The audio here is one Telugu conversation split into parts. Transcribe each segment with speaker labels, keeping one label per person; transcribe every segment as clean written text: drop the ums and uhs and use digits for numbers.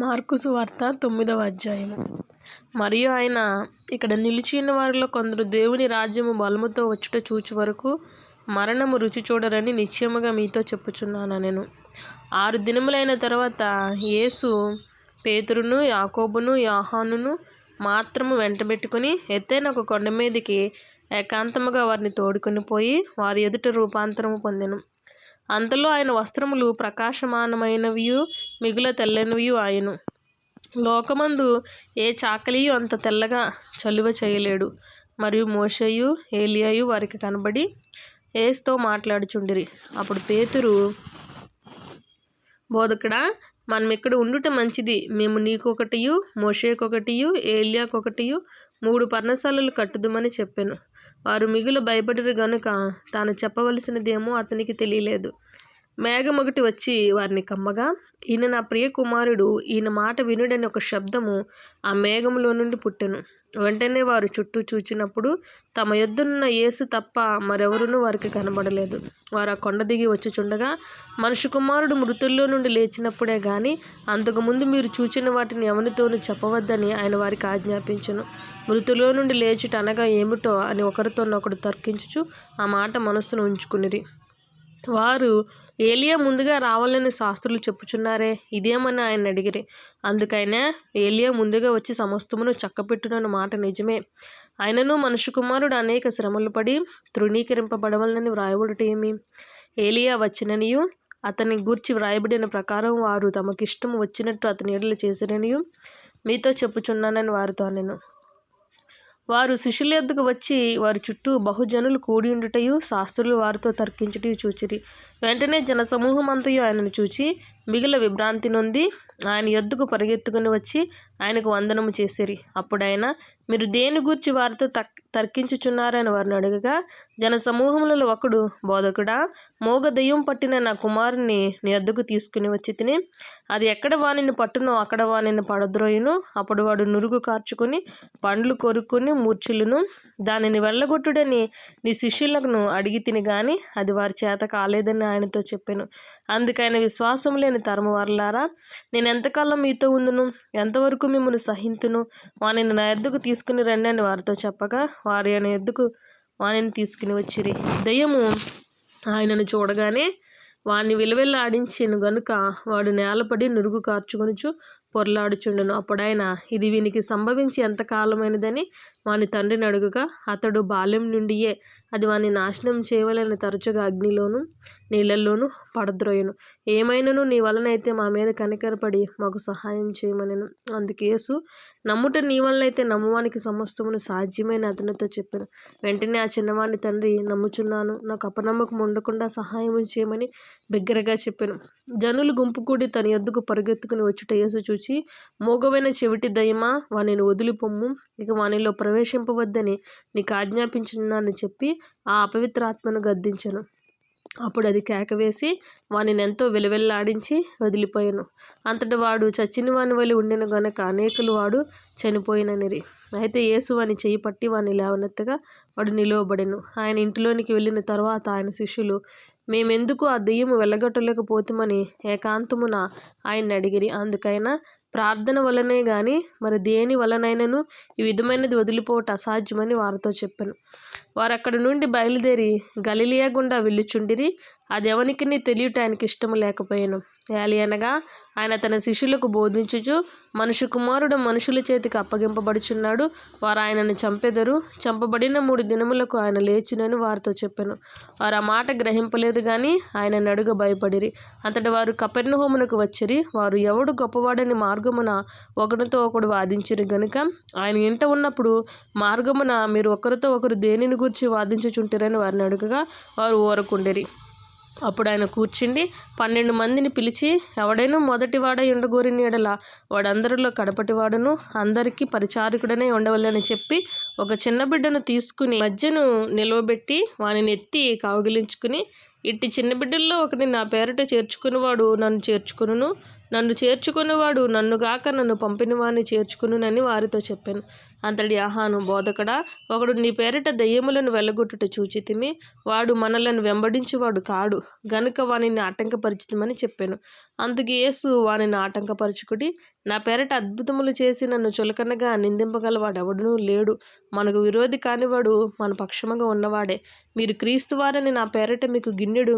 Speaker 1: మార్కు సువార్త 9వ అధ్యాయము. మరియు ఆయన ఇక్కడ నిలిచిన వారిలో కొందరు దేవుని రాజ్యము బలముతో వచ్చుట చూచు వరకు మరణము రుచి చూడరని నిశ్చయముగా మీతో చెప్పుచున్నానెను. 6 దినములైన తర్వాత యేసు పేతురును, యాకోబును, యోహానును మాత్రము వెంటబెట్టుకుని ఎత్తైన ఒక కొండ మీదికి ఏకాంతముగా వారిని తోడుకొని పోయి వారి ఎదుట రూపాంతరము పొందెను. అంతలో ఆయన వస్త్రములు ప్రకాశమానమైనవియు మిగుల తెల్లనివియు ఆయను. లోకమందు ఏ చాకలియు అంత తెల్లగా చలువ చేయలేడు. మరియు మోషేయు ఏలియాయు వారికి కనబడి యేసుతో మాట్లాడుచుండిరి. అప్పుడు పేతురు, బోధకుడా, మనమిక్కడ ఉండుట మంచిది. మేము నీకొకటియు, మోషేకొకటియు, ఏలియాకొకటియు 3 పర్ణశాలలు కట్టుదుమని చెప్పెను. వారు మిగుల భయపడిరి గనుక తాను చెప్పవలసినదేమో అతనికి తెలియలేదు. మేఘమొకటి వచ్చి వారిని కమ్మగా, ఈయన నా ప్రియ కుమారుడు, ఈయన మాట వినుడని ఒక శబ్దము ఆ మేఘములో నుండి పుట్టెను. వెంటనే వారు చుట్టూ చూచినప్పుడు తమ యొద్దనున్న యేసు తప్ప మరెవరునూ వారికి కనబడలేదు. వారు ఆ కొండ దిగి వచ్చుచుండగా, మనుష్య కుమారుడు మృతుల్లో నుండి లేచినప్పుడే గాని అంతకుముందు మీరు చూచిన వాటిని ఎవనితోనూ చెప్పవద్దని ఆయన వారికి ఆజ్ఞాపించెను. మృతుల్లో నుండి లేచుట అనగా ఏమిటో అని ఒకరితోనొకడు తర్కించుచు ఆ మాట మనస్సును ఉంచుకునిరి. వారు, ఏలియా ముందుగా రావాలని శాస్త్రులు చెప్పుచున్నారే, ఇదేమని ఆయన అడిగిరి. అందుకైన, ఏలియా ముందుగా వచ్చి సమస్తమును చక్కపెట్టునన్న మాట నిజమే. ఆయనను మనుష్య కుమారుడు అనేక శ్రమలు పడి తృణీకరింపబడవలనని వ్రాయబడుట ఏమి? ఏలియా వచ్చిననియు అతని గూర్చి వ్రాయబడిన ప్రకారం వారు తమకిష్టము వచ్చినట్టు అతని ఎడల చేసిరనియు మీతో చెప్పుచున్నానని వారితో అనెను. వారు శిష్యుల యొద్దకు వచ్చి వారి చుట్టూ బహుజనులు కూడి ఉండుటయు శాస్త్రులు వారితో తర్కించుటయు చూచిరి. వెంటనే జనసమూహమంతయు ఆయనను చూచి మిగుల విభ్రాంతి నొంది ఆయన యొద్దకు పరిగెత్తుకుని వచ్చి ఆయనకు వందనము చేసిరి. అప్పుడాయన, మీరు దేని గూర్చి వారితో తర్కించుచున్నారని వారిని అడగగా, జనసమూహములలో ఒకడు, బోధకుడా, మోగ దెయ్యం పట్టిన నా కుమారుని నీ యొద్దకు తీసుకుని వచ్చి తిని, అది ఎక్కడ వానిని పట్టునో అక్కడ వానిని పడద్రోయును. అప్పుడు వాడు నురుగు కార్చుకుని పండ్లు కొరుక్కుని మూర్ఛిల్లును. దానిని వెళ్ళగొట్టుడని నీ శిష్యులను అడిగి తిని గాని అది వారి చేత కాలేదని ఆయనతో చెప్పెను. అందుకైన విశ్వాసము లేని తరము వారలారా, నేను ఎంతకాలం మీతో ఉందును? ఎంతవరకు మిమ్మును సహింతును? వానిని నా యొద్దకు తీసుకుని రండి అని వారితో చెప్పగా, వారు ఆయన యొద్దకు వానిని తీసుకుని వచ్చిరి. దెయ్యము ఆయనను చూడగానే వాణ్ణి విలవిల్లాడించెను గనుక వాడు నేలపడి నురుగు కార్చుకొనుచు పొర్లాడుచుండెను. అప్పుడాయన, ఇది వీనికి సంభవించి ఎంతకాలమైనదని వాని తండ్రిని అడుగగా, అతడు బాల్యం నుండియే అది వాని నాశనం చేయవలని తరచుగా అగ్నిలోను నీళ్లలోనూ పడద్రోయను. ఏమైనను నీ వలనైతే మా మీద కనికరపడి మాకు సహాయం చేయమనెను. అందుకు యేసు, నమ్ముట నీ వలనైతే నమ్మువానికి సమస్తమును సాధ్యమని అతనితో చెప్పాను. వెంటనే ఆ చిన్నవాని తండ్రి, నమ్ముచున్నాను, నాకు అపనమ్మకం ఉండకుండా సహాయం చేయమని బిగ్గరగా చెప్పాను. జనులు గుంపు కూడి తన యొద్దకు పరుగెత్తుకుని వచ్చుట యేసు చూచి, మోగవైన చెవిటి దయ్యమా, వానిని వదిలిపొమ్ము, ఇక వానిలో ప్రవేశింపవద్దని నీకు ఆజ్ఞాపించున్నానని చెప్పి ఆ అపవిత్రాత్మను గద్దించెను. అప్పుడు అది కేకవేసి వానిని ఎంతో విలవిల్లాడించి వదిలిపోయెను. అంతటా వాడు చచ్చిన వాని వలె ఉండెను గనుక అనేకులు వాడు చనిపోయిననిరి. అయితే యేసు వాని చెయ్యి పట్టి వాని లేవనెత్తగా వాడు నిలువబడెను. ఆయన ఇంటిలోనికి వెళ్ళిన తరువాత ఆయన శిష్యులు, మేమెందుకు ఆ దెయ్యము వెళ్ళగొట్టలేకపోతుమని ఏకాంతమున ఆయన్ని అడిగిరి. అందుకైన, ప్రార్థన వలనే గాని మరి దేని వలనైనను ఈ విధమైనది వదిలిపోవట అసాధ్యమని వారితో చెప్పెను. వారు అక్కడి నుండి బయలుదేరి గలిలయ గుండా వెళ్ళుచుండిరి. అది ఎవనికిని తెలియుట ఆయనకి ఇష్టము లేకపోయెను. ఏలయనగా ఆయన తన శిష్యులకు బోధించుచు, మనుష్య కుమారుడు మనుషుల చేతికి అప్పగింపబడుచున్నాడు, వారు ఆయనను చంపెదరు, చంపబడిన 3 దినములకు ఆయన లేచునని వారితో చెప్పెను. వారు ఆ మాట గ్రహింపలేదు గాని ఆయనను అడుగ భయపడిరి. అంతటా వారు కపెర్నహూమునకు వచ్చిరి. వారు ఎవడు గొప్పవాడని మార్గమున ఒకరితో ఒకడు వాదించిరి గనుక ఆయన ఇంట ఉన్నప్పుడు మార్గమున మీరు ఒకరితో ఒకరు దేనిని గూర్చి వాదించుచుంటిరని వారిని అడుగగా వారు ఊరకుండిరి. అప్పుడు ఆయన కూర్చుండి 12 మందిని పిలిచి, ఎవడైనా మొదటివాడై ఉండగోరిన యెడల వాడందరిలో కడపటివాడును అందరికీ పరిచారకుడనే ఉండవలెనని చెప్పి ఒక చిన్న బిడ్డను తీసుకుని మధ్యను నిలువబెట్టి వానిని ఎత్తి కౌగిలించుకుని, ఇట్టి చిన్న బిడ్డల్లో ఒకని నా పేరట చేర్చుకునివాడు నన్ను చేర్చుకొనును, నన్ను చేర్చుకునివాడు నన్ను గాక నన్ను పంపిన వానిని చేర్చుకొనునని వారితో చెప్పాను. అంతటి ఆహాను, బోధకుడా, ఒకడు నీ పేరిట దెయ్యములను వెళ్ళగొట్టుట చూచితిమి, వాడు మనలను వెంబడించువాడు కాడు గనుక వానిని ఆటంకపరిచితిమని చెప్పాను. అందుకు యేసు వానిని ఆటంకపరచుకుడి, నా పేరిట అద్భుతములు చేసి నన్ను చులకనగా నిందింపగలవాడెవడునూ లేడు. మనకు విరోధి కానివాడు మన పక్షముగా ఉన్నవాడే. మీరు క్రీస్తు వారని నా పేరిట మీకు గిన్నెడు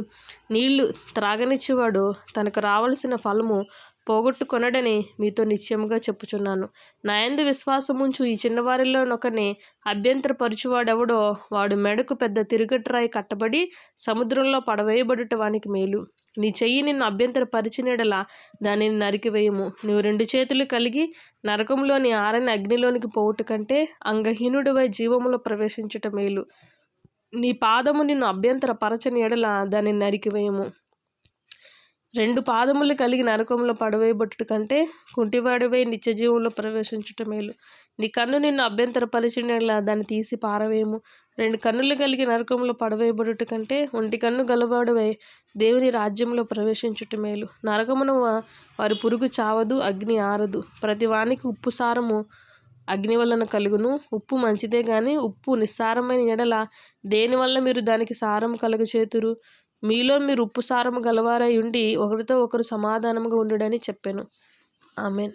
Speaker 1: నీళ్లు త్రాగనిచ్చువాడు తనకు రావలసిన ఫలము పోగొట్టుకొనడని మీతో నిశ్చయముగా చెప్పుచున్నాను. నా యందు విశ్వాసముంచు ఈ చిన్నవారిలోనొకని అభ్యంతరపరచువాడెవడో వాడు మెడకు పెద్ద తిరుగటిరాయి కట్టబడి సముద్రంలో పడవేయబడుట వానికి మేలు. నీ చెయ్యి నిన్ను అభ్యంతరపరిచినెడల దానిని నరికివేయము. నువ్వు 2 చేతులు కలిగి నరకంలోని ఆరని అగ్నిలోనికి పోవుట కంటే అంగహీనుడివై జీవములో ప్రవేశించుట మేలు. నీ పాదము నిన్ను అభ్యంతరపరచని ఎడల దానిని నరికివేయము. 2 పాదములు కలిగి నరకంలో పడవేయబట్టుట కంటే కుంటివాడివై నిత్యజీవంలో ప్రవేశించుట మేలు. నీ కన్ను నిన్ను అభ్యంతరపరిచినలా దాన్ని తీసి పారవేయము. 2 కన్నులు కలిగి నరకంలో పడవేయబడుట కంటే ఒంటి కన్ను గలవాడివై దేవుని రాజ్యంలో ప్రవేశించుట మేలు. నరకమున వారి పురుగు చావదు, అగ్ని ఆరదు. ప్రతి వానికి ఉప్పు సారము అగ్ని వలన కలుగును. ఉప్పు మంచిదే గాని ఉప్పు నిస్సారమైన ఎడల దేనివల్ల మీరు దానికి సారము కలుగచేతురు? మీలో మీరు ఉప్పు సారము గలవారై ఉండి ఒకరితో ఒకరు సమాధానముగా ఉండుడని చెప్పెను. ఆమేన్.